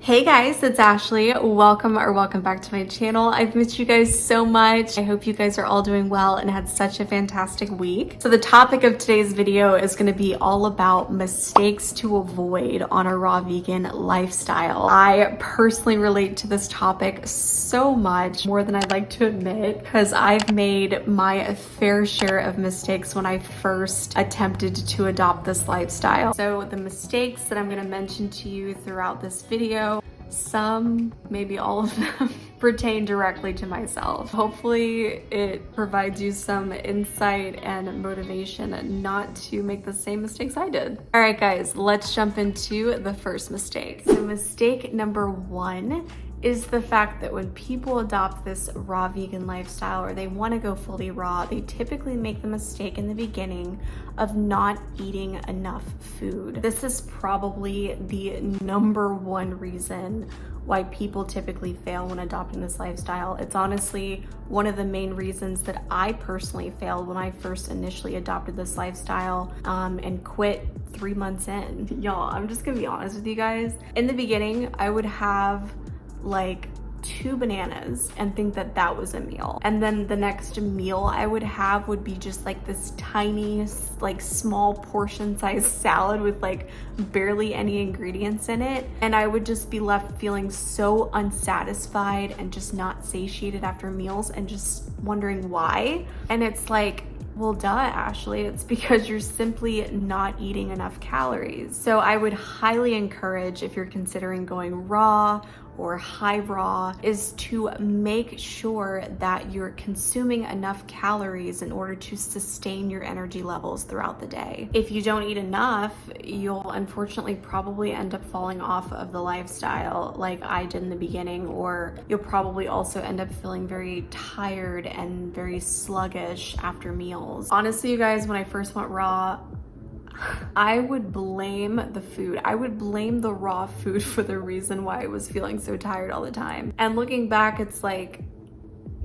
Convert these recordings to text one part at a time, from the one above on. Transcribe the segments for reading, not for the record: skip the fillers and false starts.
Hey guys, it's Ashley. Welcome back to my channel. I've missed you guys so much. I hope you guys are all doing well and had such a fantastic week. So the topic of today's video is going to be all about mistakes to avoid on a raw vegan lifestyle. I personally relate to this topic so much, more than I'd like to admit, because I've made my fair share of mistakes when I first attempted to adopt this lifestyle. So the mistakes that I'm going to mention to you throughout this video, some, maybe all of them, pertain directly to myself. Hopefully it provides you some insight and motivation not to make the same mistakes I did. All right, guys, let's jump into the first mistake. So mistake number one is the fact that when people adopt this raw vegan lifestyle or they want to go fully raw, they typically make the mistake in the beginning of not eating enough food. This is probably the number one reason why people typically fail when adopting this lifestyle. It's honestly one of the main reasons that I personally failed when I first initially adopted this lifestyle and quit 3 months in. Y'all, I'm just gonna be honest with you guys. In the beginning, I would have like 2 bananas and think that that was a meal, and then the next meal I would have would be just like this tiny, like small portion size salad with like barely any ingredients in it, and I would just be left feeling so unsatisfied and just not satiated after meals and just wondering why. And it's like, well, duh, Ashley, it's because you're simply not eating enough calories. So I would highly encourage, if you're considering going raw or high raw, is to make sure that you're consuming enough calories in order to sustain your energy levels throughout the day. If you don't eat enough, you'll unfortunately probably end up falling off of the lifestyle like I did in the beginning, or you'll probably also end up feeling very tired and very sluggish after meals. Honestly, you guys, when I first went raw, I would blame the food. I would blame the raw food for the reason why I was feeling so tired all the time. And looking back, it's like,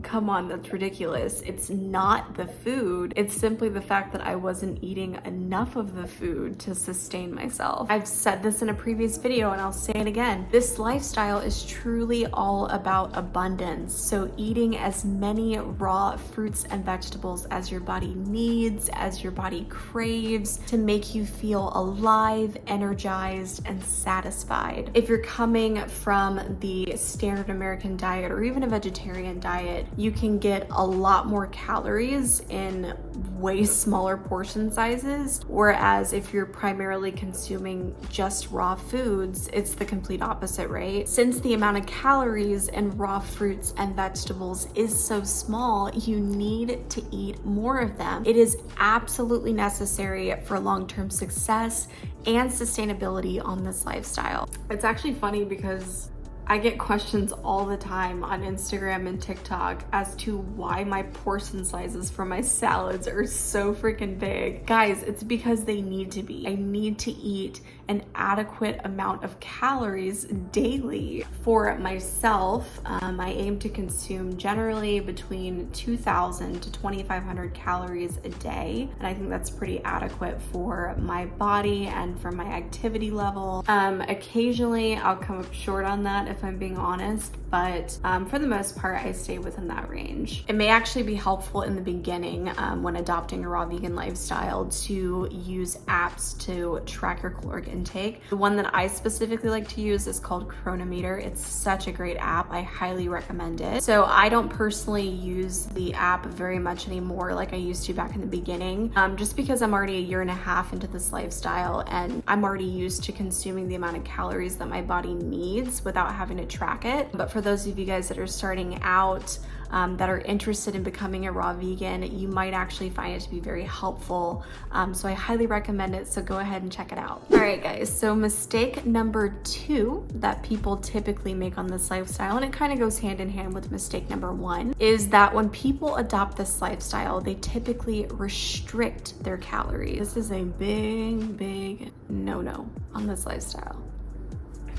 come on, that's ridiculous. It's not the food. It's simply the fact that I wasn't eating enough of the food to sustain myself. I've said this in a previous video and I'll say it again. This lifestyle is truly all about abundance. So eating as many raw fruits and vegetables as your body needs, as your body craves, to make you feel alive, energized, and satisfied. If you're coming from the standard American diet or even a vegetarian diet, you can get a lot more calories in way smaller portion sizes. Whereas if you're primarily consuming just raw foods, it's the complete opposite, right? Since the amount of calories in raw fruits and vegetables is so small, you need to eat more of them. It is absolutely necessary for long-term success and sustainability on this lifestyle. It's actually funny because I get questions all the time on Instagram and TikTok as to why my portion sizes for my salads are so freaking big. Guys, it's because they need to be. I need to eat an adequate amount of calories daily. For myself, I aim to consume generally between 2,000 to 2,500 calories a day. And I think that's pretty adequate for my body and for my activity level. Occasionally I'll come up short on that if I'm being honest, but for the most part, I stay within that range. It may actually be helpful in the beginning when adopting a raw vegan lifestyle to use apps to track your caloric intake. The one that I specifically like to use is called Chronometer. It's such a great app. I highly recommend it. So I don't personally use the app very much anymore like I used to back in the beginning, just because I'm already 1.5 years into this lifestyle and I'm already used to consuming the amount of calories that my body needs without having to track it. But for those of you guys that are starting out, that are interested in becoming a raw vegan, you might actually find it to be very helpful. So I highly recommend it, so go ahead and check it out. All right, guys, so mistake number 2 that people typically make on this lifestyle, and it kind of goes hand in hand with mistake number 1, is that when people adopt this lifestyle, they typically restrict their calories. This is a big no-no on this lifestyle.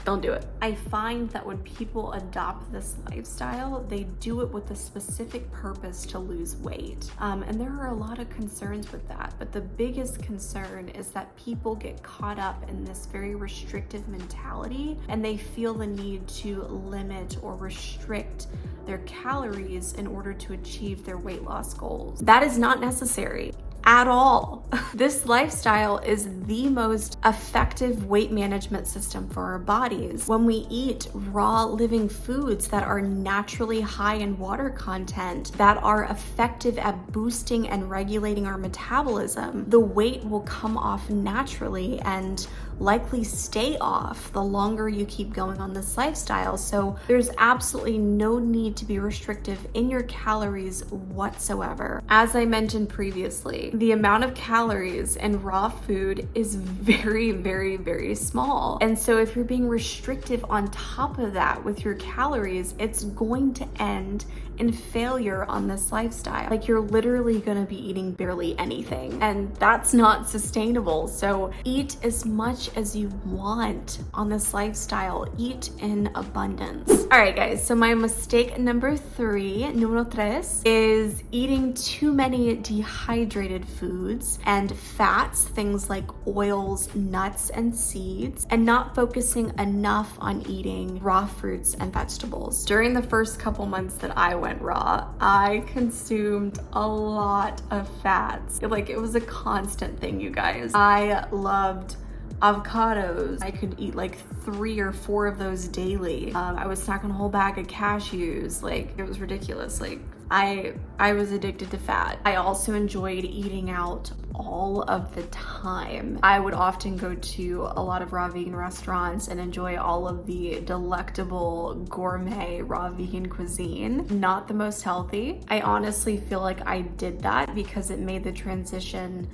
don't do it. I find that when people adopt this lifestyle, they do it with a specific purpose to lose weight. And there are a lot of concerns with that, but the biggest concern is that people get caught up in this very restrictive mentality and they feel the need to limit or restrict their calories in order to achieve their weight loss goals. That is not necessary at all. This lifestyle is the most effective weight management system for our bodies. When we eat raw living foods that are naturally high in water content, that are effective at boosting and regulating our metabolism, the weight will come off naturally and likely stay off the longer you keep going on this lifestyle. So there's absolutely no need to be restrictive in your calories whatsoever. As I mentioned previously, the amount of calories in raw food is very, very, very small. And so if you're being restrictive on top of that with your calories, it's going to end in failure on this lifestyle. Like, you're literally gonna be eating barely anything, and that's not sustainable. So eat as much as you want on this lifestyle. Eat in abundance. All right, guys, so my mistake number 3, número 3, is eating too many dehydrated foods and fats, things like oils, nuts, and seeds, and not focusing enough on eating raw fruits and vegetables. During the first couple months that I went raw, I consumed a lot of fats. Like, it was a constant thing, you guys. I loved avocados. I could eat like 3 or 4 of those daily. I would snack on a whole bag of cashews. Like, it was ridiculous. Like, I was addicted to fat. I also enjoyed eating out all of the time. I would often go to a lot of raw vegan restaurants and enjoy all of the delectable gourmet raw vegan cuisine. Not the most healthy. I honestly feel like I did that because it made the transition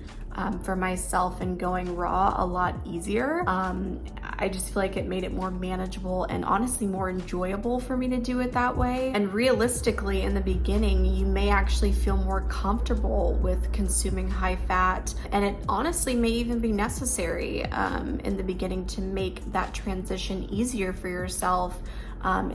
for myself and going raw a lot easier. I just feel like it made it more manageable and honestly more enjoyable for me to do it that way. And realistically, in the beginning, you may actually feel more comfortable with consuming high fat, and it honestly may even be necessary in the beginning to make that transition easier for yourself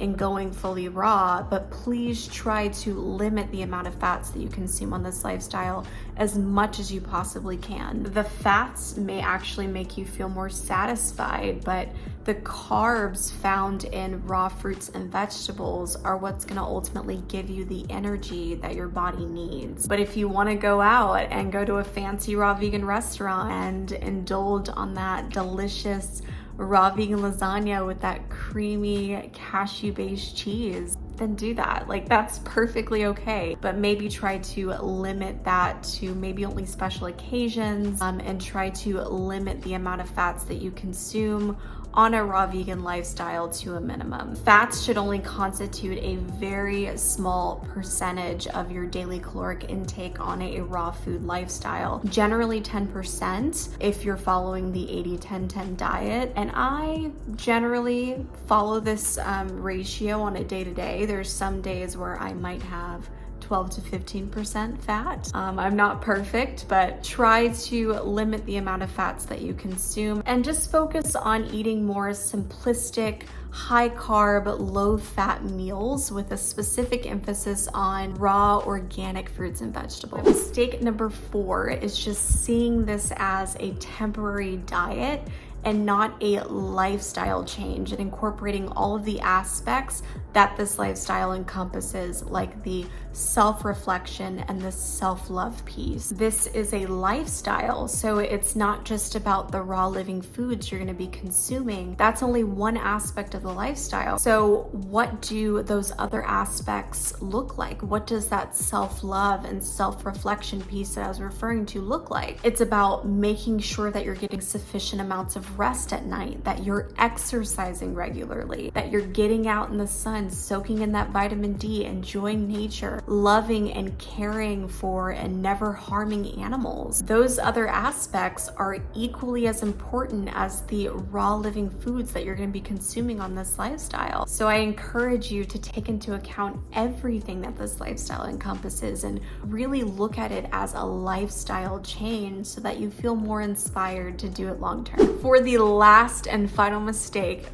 in going fully raw. But please try to limit the amount of fats that you consume on this lifestyle as much as you possibly can. The fats may actually make you feel more satisfied, but the carbs found in raw fruits and vegetables are what's gonna ultimately give you the energy that your body needs. But if you wanna go out and go to a fancy raw vegan restaurant and indulge on that delicious raw vegan lasagna with that creamy cashew-based cheese, then do that. Like, that's perfectly okay. But maybe try to limit that to maybe only special occasions, and try to limit the amount of fats that you consume on a raw vegan lifestyle to a minimum. Fats should only constitute a very small percentage of your daily caloric intake on a raw food lifestyle. Generally 10% if you're following the 80-10-10 diet. And I generally follow this ratio on a day-to-day. There's some days where I might have 12 to 15% fat. I'm not perfect, but try to limit the amount of fats that you consume and just focus on eating more simplistic, high carb, low fat meals with a specific emphasis on raw organic fruits and vegetables. Mistake number 4 is just seeing this as a temporary diet and not a lifestyle change, and incorporating all of the aspects that this lifestyle encompasses, like the self-reflection and the self-love piece. This is a lifestyle, so it's not just about the raw living foods you're going to be consuming. That's only one aspect of the lifestyle. So what do those other aspects look like? What does that self-love and self-reflection piece that I was referring to look like? It's about making sure that you're getting sufficient amounts of rest at night, that you're exercising regularly, that you're getting out in the sun sun, soaking in that vitamin D, enjoying nature, loving and caring for and never harming animals. Those other aspects are equally as important as the raw living foods that you're going to be consuming on this lifestyle. So I encourage you to take into account everything that this lifestyle encompasses and really look at it as a lifestyle change so that you feel more inspired to do it long term. For the last and final mistake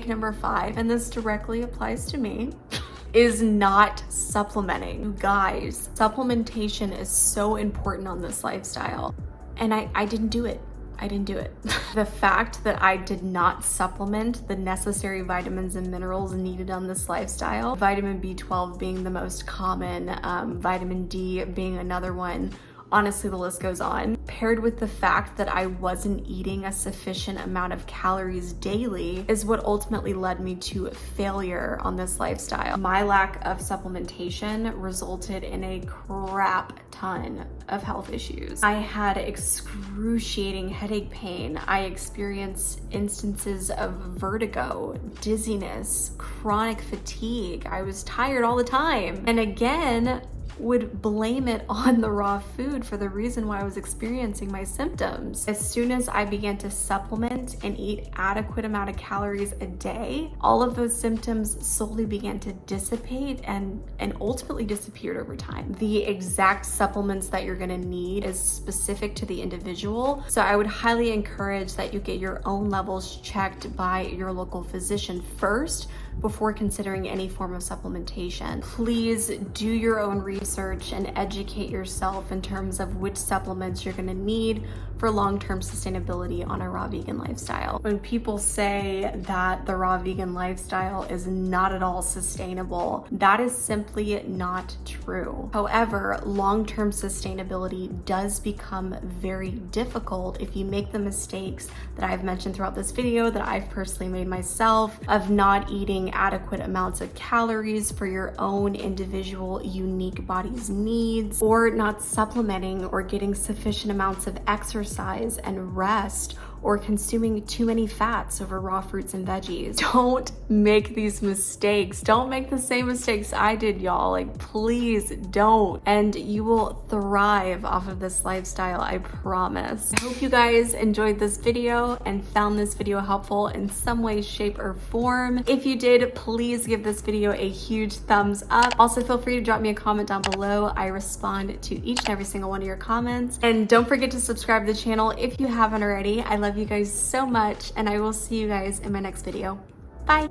number 5, and this directly applies to me, is not supplementing. You guys, supplementation is so important on this lifestyle. And I didn't do it. The fact that I did not supplement the necessary vitamins and minerals needed on this lifestyle, vitamin B12 being the most common, vitamin D being another one, honestly, the list goes on, paired with the fact that I wasn't eating a sufficient amount of calories daily is what ultimately led me to failure on this lifestyle. My lack of supplementation resulted in a crap ton of health issues. I had excruciating headache pain. I experienced instances of vertigo, dizziness, chronic fatigue. I was tired all the time. And again, would blame it on the raw food for the reason why I was experiencing my symptoms. As soon as I began to supplement and eat adequate amount of calories a day, all of those symptoms slowly began to dissipate and ultimately disappeared over time. The exact supplements that you're gonna need is specific to the individual. So I would highly encourage that you get your own levels checked by your local physician first before considering any form of supplementation. Please do your own research and educate yourself in terms of which supplements you're gonna need for long-term sustainability on a raw vegan lifestyle. When people say that the raw vegan lifestyle is not at all sustainable, that is simply not true. However, long-term sustainability does become very difficult if you make the mistakes that I've mentioned throughout this video, that I've personally made myself, of not eating adequate amounts of calories for your own individual unique body's needs, or not supplementing or getting sufficient amounts of exercise and rest, or consuming too many fats over raw fruits and veggies. Don't make these mistakes. Don't make the same mistakes I did, y'all. Like, please don't. And you will thrive off of this lifestyle, I promise. I hope you guys enjoyed this video and found this video helpful in some way, shape, or form. If you did, please give this video a huge thumbs up. Also, feel free to drop me a comment down below. I respond to each and every single one of your comments. And don't forget to subscribe to the channel if you haven't already. I love you guys so much, and I will see you guys in my next video. Bye.